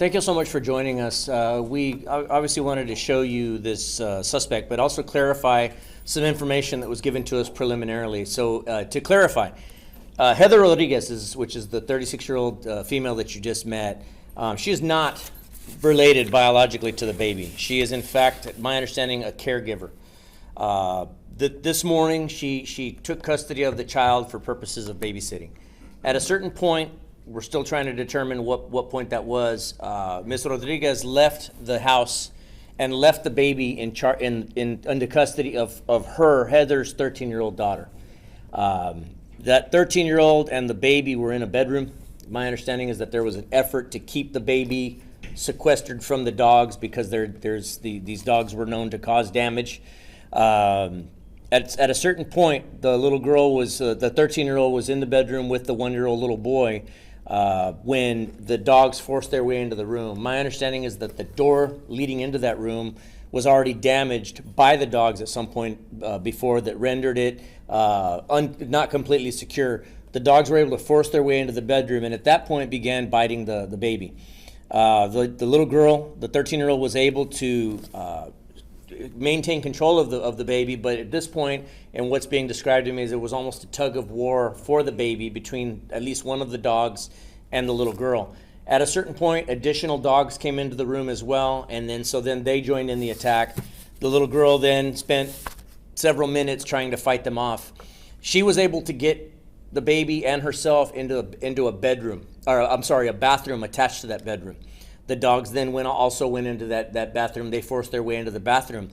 Thank you so much for joining us. We obviously wanted to show you this suspect, but also clarify some information that was given to us preliminarily. So to clarify, Heather Rodriguez, which is the 36-year-old female that you just met, she is not related biologically to the baby. She is, in fact, my understanding, a caregiver. This morning, she took custody of the child for purposes of babysitting. At a certain point, we're still trying to determine what point that was. Ms. Rodriguez left the house and left the baby under custody of her, Heather's 13-year-old daughter. That 13-year-old and the baby were in a bedroom. My understanding is that there was an effort to keep the baby sequestered from the dogs because these dogs were known to cause damage. At a certain point, the little girl was, the 13-year-old was in the bedroom with the 1-year-old little boy when the dogs forced their way into the room. My understanding is that the door leading into that room was already damaged by the dogs at some point before that rendered it not completely secure. The dogs were able to force their way into the bedroom and at that point began biting the baby. The little girl, the 13-year-old, was able to maintain control of the baby, but at this point, and what's being described to me is it was almost a tug of war for the baby between at least one of the dogs and the little girl. At a certain point, additional dogs came into the room as well, and then they joined in the attack. The little girl then spent several minutes trying to fight them off. She was able to get the baby and herself into a bathroom attached to that bedroom. The dogs then also went into that bathroom. They forced their way into the bathroom.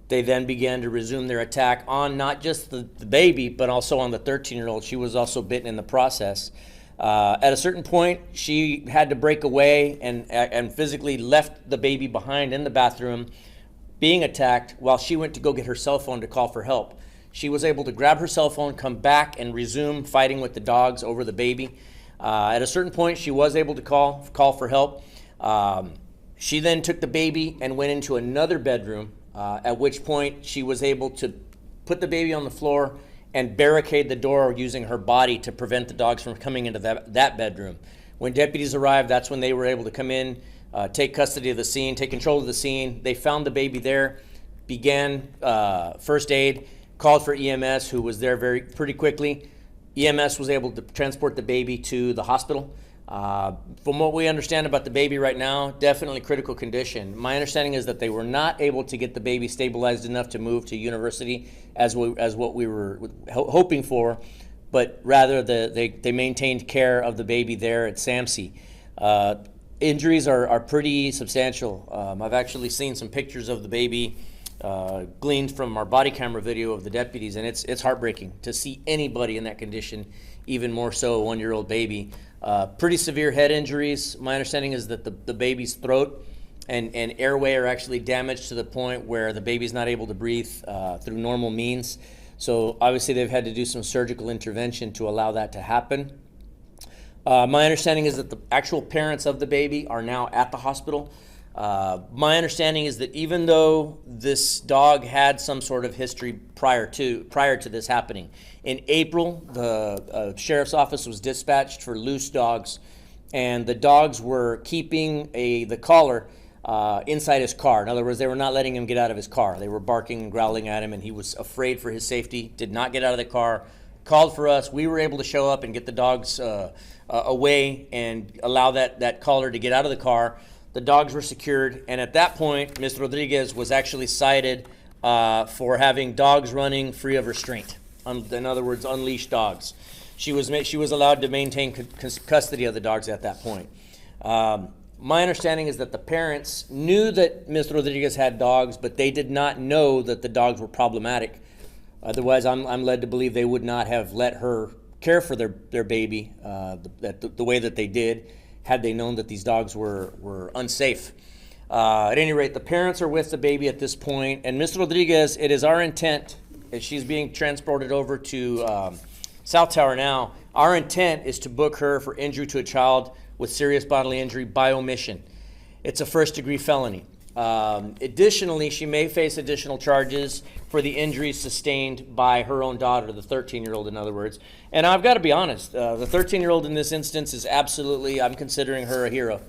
They then began to resume their attack on not just the baby, but also on the 13-year-old. She was also bitten in the process. At a certain point, she had to break away and physically left the baby behind in the bathroom being attacked while she went to go get her cell phone to call for help. She was able to grab her cell phone, come back, and resume fighting with the dogs over the baby. At a certain point, she was able to call for help. She then took the baby and went into another bedroom, at which point she was able to put the baby on the floor and barricade the door using her body to prevent the dogs from coming into that bedroom. When deputies arrived, that's when they were able to come in, take custody of the scene, take control of the scene. They found the baby there, began first aid, called for EMS, who was there pretty quickly. EMS was able to transport the baby to the hospital. From what we understand about the baby right now, definitely critical condition. My understanding is that they were not able to get the baby stabilized enough to move to university as what we were hoping for, but rather they maintained care of the baby there at SAMC. Injuries are pretty substantial. I've actually seen some pictures of the baby gleaned from our body camera video of the deputies, and it's heartbreaking to see anybody in that condition, even more so a 1-year-old baby. Pretty severe head injuries. My understanding is that the baby's throat and airway are actually damaged to the point where the baby's not able to breathe through normal means. So obviously they've had to do some surgical intervention to allow that to happen. My understanding is that the actual parents of the baby are now at the hospital. My understanding is that even though this dog had some sort of history prior to this happening, in April, the sheriff's office was dispatched for loose dogs, and the dogs were keeping the collar inside his car. In other words, they were not letting him get out of his car. They were barking and growling at him, and he was afraid for his safety, did not get out of the car, called for us. We were able to show up and get the dogs away and allow that collar to get out of the car. The dogs were secured, and at that point, Ms. Rodriguez was actually cited for having dogs running free of restraint. In other words, unleashed dogs. She was allowed to maintain custody of the dogs at that point. My understanding is that the parents knew that Ms. Rodriguez had dogs, but they did not know that the dogs were problematic. Otherwise, I'm led to believe they would not have let her care for their baby the way that they did, had they known that these dogs were unsafe. At any rate, the parents are with the baby at this point, and Ms. Rodriguez, it is our intent, as she's being transported over to South Tower now, our intent is to book her for injury to a child with serious bodily injury by omission. It's a first-degree felony. Additionally, she may face additional charges for the injuries sustained by her own daughter, the 13-year-old, in other words. And I've got to be honest, the 13-year-old in this instance is absolutely, I'm considering her a hero.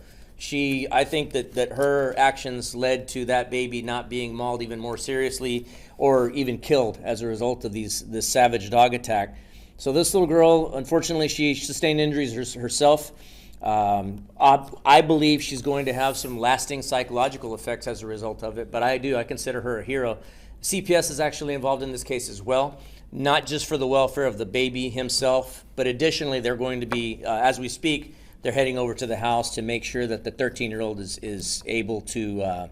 I think that her actions led to that baby not being mauled even more seriously or even killed as a result of this savage dog attack. So this little girl, unfortunately, she sustained injuries herself. I believe she's going to have some lasting psychological effects as a result of it, but I consider her a hero. CPS is actually involved in this case as well, not just for the welfare of the baby himself, but additionally they're going to be, as we speak, they're heading over to the house to make sure that the 13-year-old is able to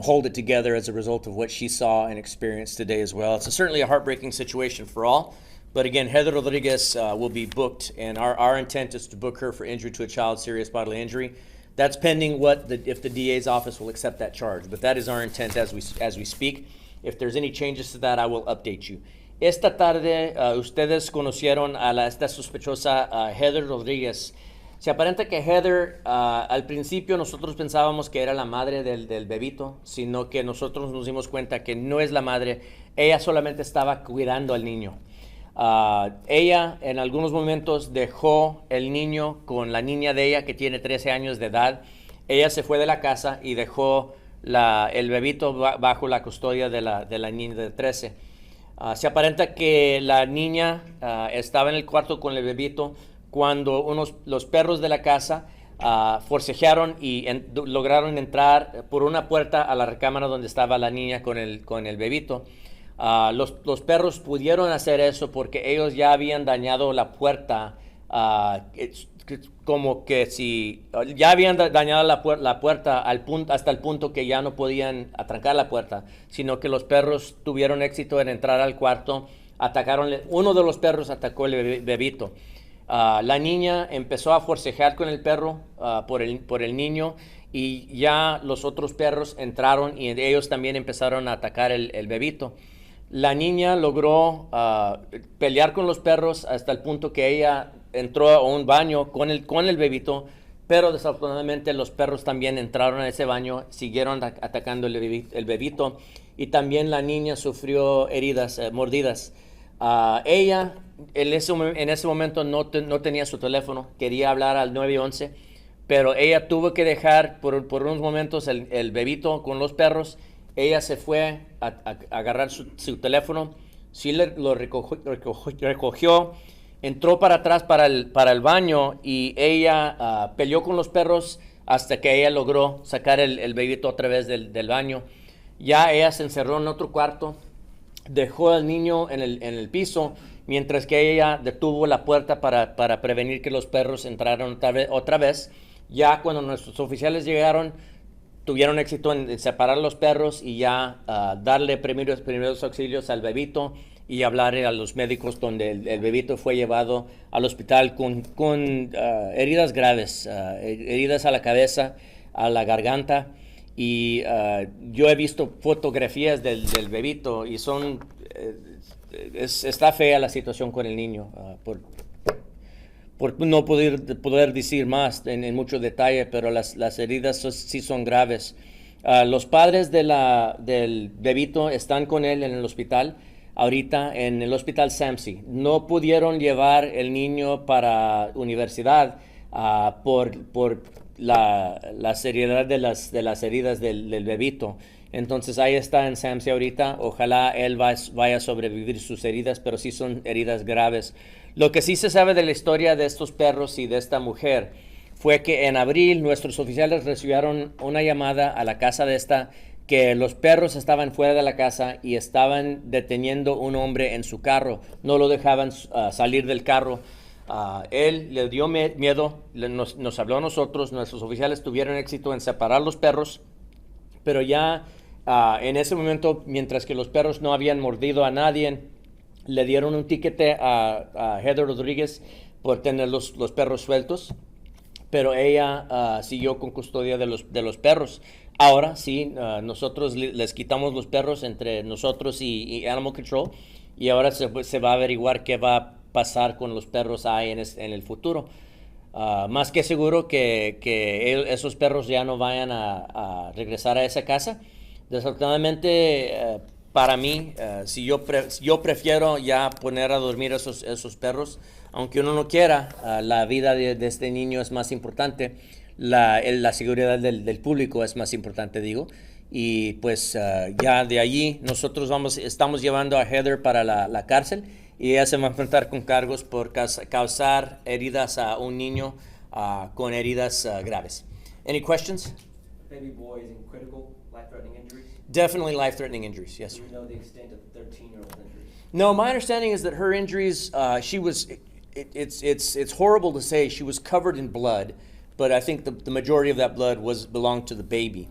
hold it together as a result of what she saw and experienced today as well. It's certainly a heartbreaking situation for all. But again, Heather Rodriguez will be booked, and our intent is to book her for injury to a child, serious bodily injury. That's pending if the DA's office will accept that charge. But that is our intent as we speak. If there's any changes to that, I will update you. Esta tarde, ustedes conocieron a esta sospechosa Heather Rodriguez. Se aparenta que Heather, al principio nosotros pensábamos que era la madre del bebito, sino que nosotros nos dimos cuenta que no es la madre. Ella solamente estaba cuidando al niño. Ella en algunos momentos dejó el niño con la niña de ella que tiene 13 años de edad. Ella se fue de la casa y dejó el bebito bajo la custodia de la niña de 13. Se aparenta que la niña estaba en el cuarto con el bebito cuando los perros de la casa forcejearon y lograron entrar por una puerta a la recámara donde estaba la niña con el bebito. Los perros pudieron hacer eso porque ellos ya habían dañado la puerta, como que si ya habían dañado la puerta hasta el punto que ya no podían atrancar la puerta, sino que los perros tuvieron éxito en entrar al cuarto, uno de los perros atacó el bebito. La niña empezó a forcejear con el perro por el niño, y ya los otros perros entraron y ellos también empezaron a atacar el bebito. La niña logró pelear con los perros hasta el punto que ella entró a un baño con el bebito, pero desafortunadamente los perros también entraron a ese baño, siguieron atacando el bebito, y también la niña sufrió heridas, mordidas. Ella en ese momento no tenía su teléfono, quería hablar al 911, pero ella tuvo que dejar por unos momentos el bebito con los perros. Ella se fue a agarrar su teléfono, sí lo recogió, entró para atrás para el baño, y ella peleó con los perros hasta que ella logró sacar el bebito a través del baño. Ya ella se encerró en otro cuarto, dejó al niño en el piso, mientras que ella detuvo la puerta para prevenir que los perros entraran otra vez. Ya cuando nuestros oficiales llegaron, tuvieron éxito en separar los perros y ya darle primeros auxilios al bebito y hablar a los médicos, donde el bebito fue llevado al hospital con heridas graves, heridas a la cabeza, a la garganta. Y yo he visto fotografías del bebito y está fea la situación con el niño, por no poder decir más en mucho detalle, pero las heridas sí son graves. Los padres del bebito están con él en el hospital, ahorita en el hospital SAMC. No pudieron llevar el niño para universidad por la seriedad de las heridas del bebito. Entonces ahí está en SAMC ahorita. Ojalá él vaya a sobrevivir sus heridas, pero sí son heridas graves. Lo que sí se sabe de la historia de estos perros y de esta mujer fue que en abril nuestros oficiales recibieron una llamada a la casa que los perros estaban fuera de la casa y estaban deteniendo un hombre en su carro. No lo dejaban salir del carro. Él le dio miedo, nos habló a nosotros. Nuestros oficiales tuvieron éxito en separar los perros, pero ya en ese momento, mientras que los perros no habían mordido a nadie, le dieron un tiquete a Heather Rodriguez por tener los perros sueltos, pero ella siguió con custodia de los perros. Ahora sí, nosotros les quitamos los perros entre nosotros y Animal Control, y ahora se va a averiguar qué va a pasar con los perros ahí en el futuro. Más que seguro que esos perros ya no vayan a regresar a esa casa. Desafortunadamente, para mí, si yo prefiero ya poner a dormir esos perros, aunque uno no quiera, la vida de este niño es más importante. la seguridad del público es más importante, digo. Y pues ya de allí nosotros estamos llevando a Heather para la cárcel y ella se va a enfrentar con cargos por causar heridas a un niño con heridas graves. Any questions? Baby boy is in critical, life-threatening injuries. Definitely life-threatening injuries, yes, sir. Do you know the extent of the 13-year-old injuries? No, my understanding is that her injuries, it's horrible to say, she was covered in blood, but I think the majority of that blood belonged to the baby.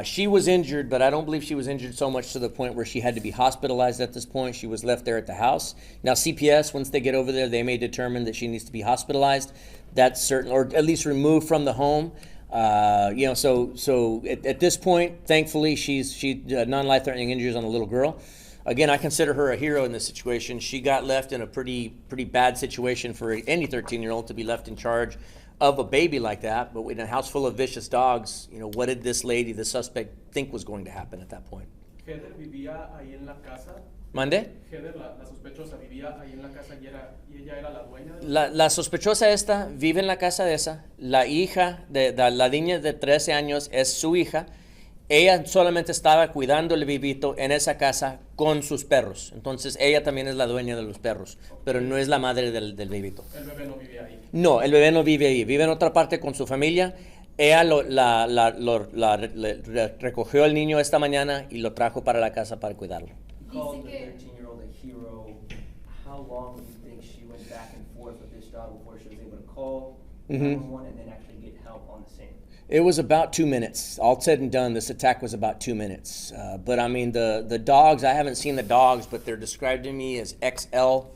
She was injured, but I don't believe she was injured so much to the point where she had to be hospitalized at this point. She was left there at the house. Now, CPS, once they get over there, they may determine that she needs to be hospitalized. That's certain, or at least removed from the home. So at this point, thankfully, she non-life-threatening injuries on the little girl. Again, I consider her a hero in this situation. She got left in a pretty bad situation for any 13-year-old to be left in charge of a baby like that. But in a house full of vicious dogs, what did this lady, the suspect, think was going to happen at that point? Heather vivía ahí en la casa. ¿Mande? Heather, la sospechosa, vivía ahí en la casa y ella era la dueña de La sospechosa esta vive en la casa de esa. La hija de la niña de 13 años es su hija. Ella solamente estaba cuidando el bebito en esa casa con sus perros. Entonces ella también es la dueña de los perros, pero no es la madre del bebito. El bebé no vivía ahí. No, el bebé no vive ahí. Vive en otra parte con su familia. Ella recogió al niño esta mañana y lo trajo para la casa para cuidarlo. You called the 13-year-old a hero. How long do you think she went back and forth with this dog before she was able to call 911 and then actually get help on the scene? It was about 2 minutes. All said and done, this attack was about 2 minutes. But I mean, the dogs, I haven't seen the dogs, but they're described to me as XL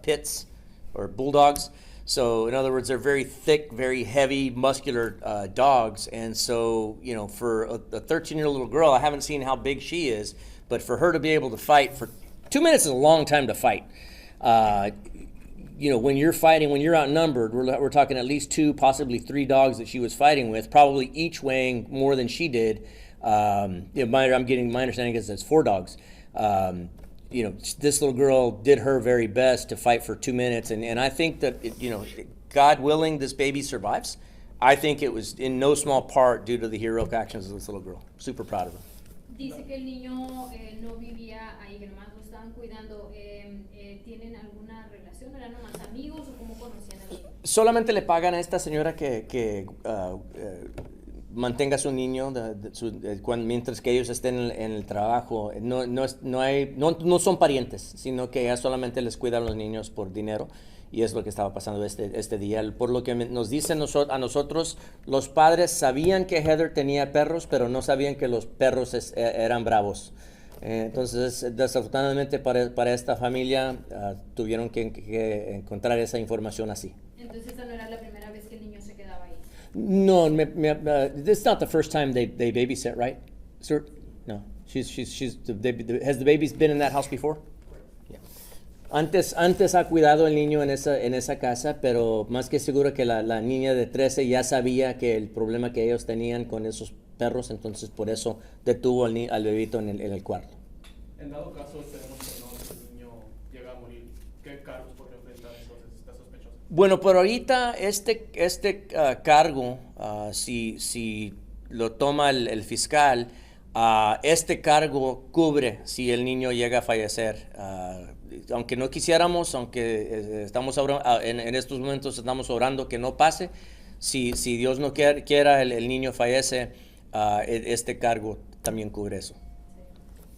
pits or bulldogs. So in other words, they're very thick, very heavy, muscular dogs. And so, for a 13-year-old little girl, I haven't seen how big she is, but for her to be able to fight for 2 minutes is a long time to fight. When you're fighting, when you're outnumbered, we're talking at least 2, possibly 3 dogs that she was fighting with, probably each weighing more than she did. My understanding is it's 4 dogs. This little girl did her very best to fight for 2 minutes, and I think that God willing, this baby survives. I think it was in no small part due to the heroic actions of this little girl. Super proud of her. Dice que el niño no vivía ahí, que nomás lo estaban cuidando. ¿Tienen alguna relación? ¿Eran nomás amigos o cómo conocían al niño? Solamente le pagan a esta señora que mantenga a su niño mientras que ellos estén en el trabajo. No son parientes, sino que ella solamente les cuida a los niños por dinero. Y es lo que estaba pasando este día. Por lo que nos dicen a nosotros, los padres sabían que Heather tenía perros, pero no sabían que los perros eran bravos. Entonces, desafortunadamente para esta familia, tuvieron que encontrar esa información así. Entonces, esa no era la primera vez que el niño se quedaba ahí. No, this is not the first time they babysit, right? Sir? No. Has the baby been in that house before? Antes ha cuidado el niño en esa casa, pero más que seguro que la niña de 13 ya sabía que el problema que ellos tenían con esos perros, entonces por eso detuvo al bebito en el cuarto. En dado caso, esperemos que no, el niño llega a morir. ¿Qué cargos podría enfrentar entonces esta sospechosa? Bueno, por ahorita este cargo, si lo toma el fiscal, este cargo cubre si el niño llega a fallecer. Aunque no quisiéramos, aunque estamos en estos momentos estamos orando que no pase, si Dios no quiera el niño fallece, este cargo también cubre eso.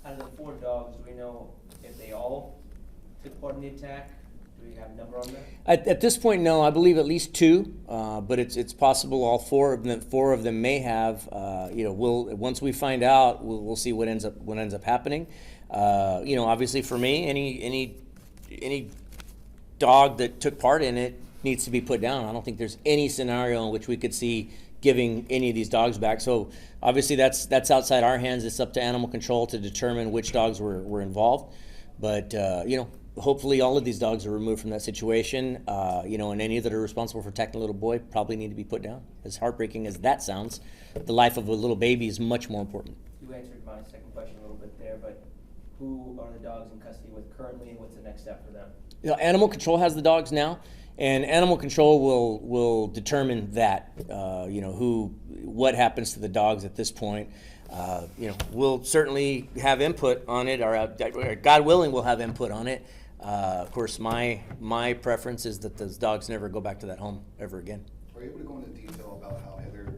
Out of the 4 dogs, do we know if they all took part in the attack? Do we have a number on that? At this point, no. I believe at least 2, but it's possible all 4 of them may have. Once we find out, we'll see what ends up happening. Obviously for me, any dog that took part in it needs to be put down. I don't think there's any scenario in which we could see giving any of these dogs back. So obviously that's outside our hands. It's up to animal control to determine which dogs were involved. But hopefully all of these dogs are removed from that situation. And any that are responsible for attacking a little boy probably need to be put down. As heartbreaking as that sounds, the life of a little baby is much more important. You answered my second question a little bit there, but who are the dogs in custody with currently, and what's the next step for them? Animal control has the dogs now, And animal control will determine that, what happens to the dogs at this point. We'll certainly have input on it, or God willing, we'll have input on it. Of course, my preference is that those dogs never go back to that home ever again. Are you able to go into detail about how Heather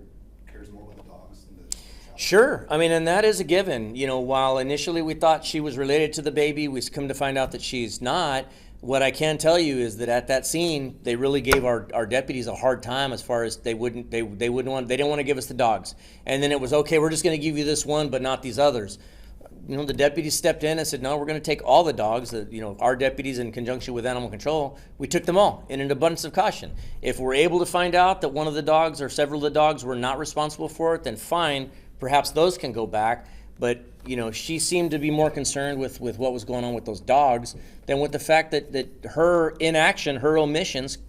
cares more about the dogs than the child? Sure. I mean, and that is a given. While initially we thought she was related to the baby, we've come to find out that she's not. What I can tell you is that at that scene, they really gave our deputies a hard time as far as they didn't want to give us the dogs. And then it was, okay, we're just going to give you this one, but not these others. The deputies stepped in and said, no, we're going to take all the dogs. Our deputies, in conjunction with animal control, we took them all in an abundance of caution. If we're able to find out that one of the dogs or several of the dogs were not responsible for it, then fine, perhaps those can go back. But she seemed to be more concerned with what was going on with those dogs than with the fact that her inaction, her omissions,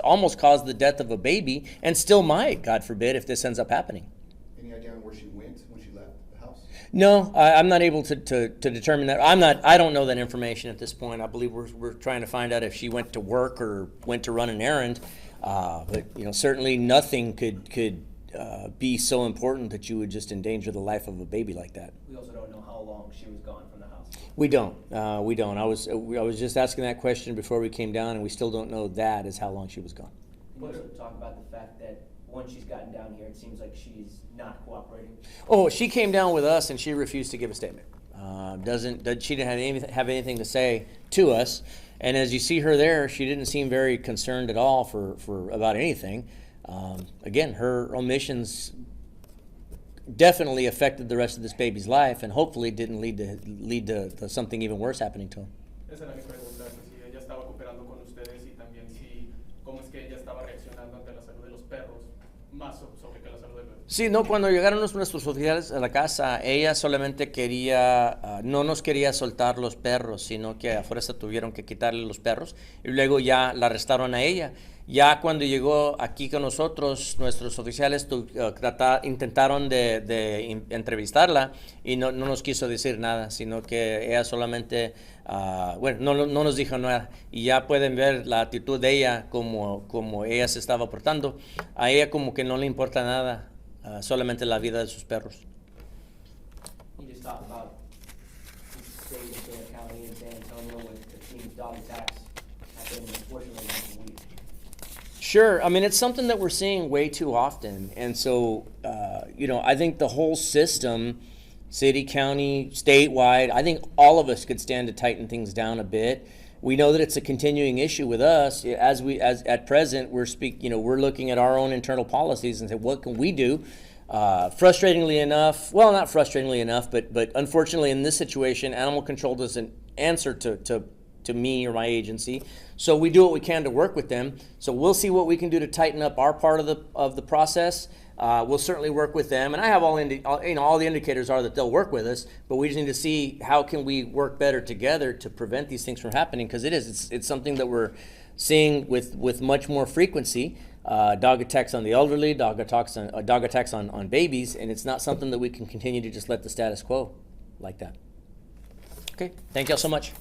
almost caused the death of a baby, and still might, God forbid, if this ends up happening. Any idea on where she went when she left the house? No, I'm not able to determine that. I don't know that information at this point. I believe we're trying to find out if she went to work or went to run an errand. But certainly nothing could be so important that you would just endanger the life of a baby like that. We also don't know how long she was gone from the house. We don't. I was just asking that question before we came down, and we still don't know that is how long she was gone. Can you also talk about the fact that once she's gotten down here, it seems like she's not cooperating? Oh, she came down with us, and she refused to give a statement. She didn't have anything to say to us, and as you see her there, she didn't seem very concerned at all for about anything. Again, her omissions definitely affected the rest of this baby's life, and hopefully didn't lead to something even worse happening to him. Esa era mi pregunta, que si ella estaba cooperando con ustedes y también cómo es que ella estaba reaccionando ante la salud de los perros, más sobre que la salud del bebé. Sí, no, cuando llegaron nuestros oficiales a la casa, ella solamente no nos quería soltar los perros, sino que a fuerza tuvieron que quitarle los perros y luego ya la arrestaron a ella. Ya cuando llegó aquí con nosotros, nuestros oficiales intentaron de entrevistarla y no nos quiso decir nada, sino que ella solamente, no nos dijo nada. Y ya pueden ver la actitud de ella, como ella se estaba portando. A ella como que no le importa nada, solamente la vida de sus perros. You just talked about the state of Bexar County and San Antonio with the team's dog attacks happening unfortunately once a week. Sure. I mean, it's something that we're seeing way too often. And so, I think the whole system, city, county, statewide, I think all of us could stand to tighten things down a bit. We know that it's a continuing issue with us. As at present, we're looking at our own internal policies and say, what can we do? Frustratingly enough, well, not frustratingly enough, but unfortunately in this situation, animal control doesn't answer to me or my agency. So we do what we can to work with them. So we'll see what we can do to tighten up our part of the process. We'll certainly work with them, and I have all the indicators are that they'll work with us. But we just need to see how can we work better together to prevent these things from happening, because it's something that we're seeing with much more frequency. Dog attacks on the elderly, dog attacks on babies, and it's not something that we can continue to just let the status quo like that. Okay, thank y'all so much.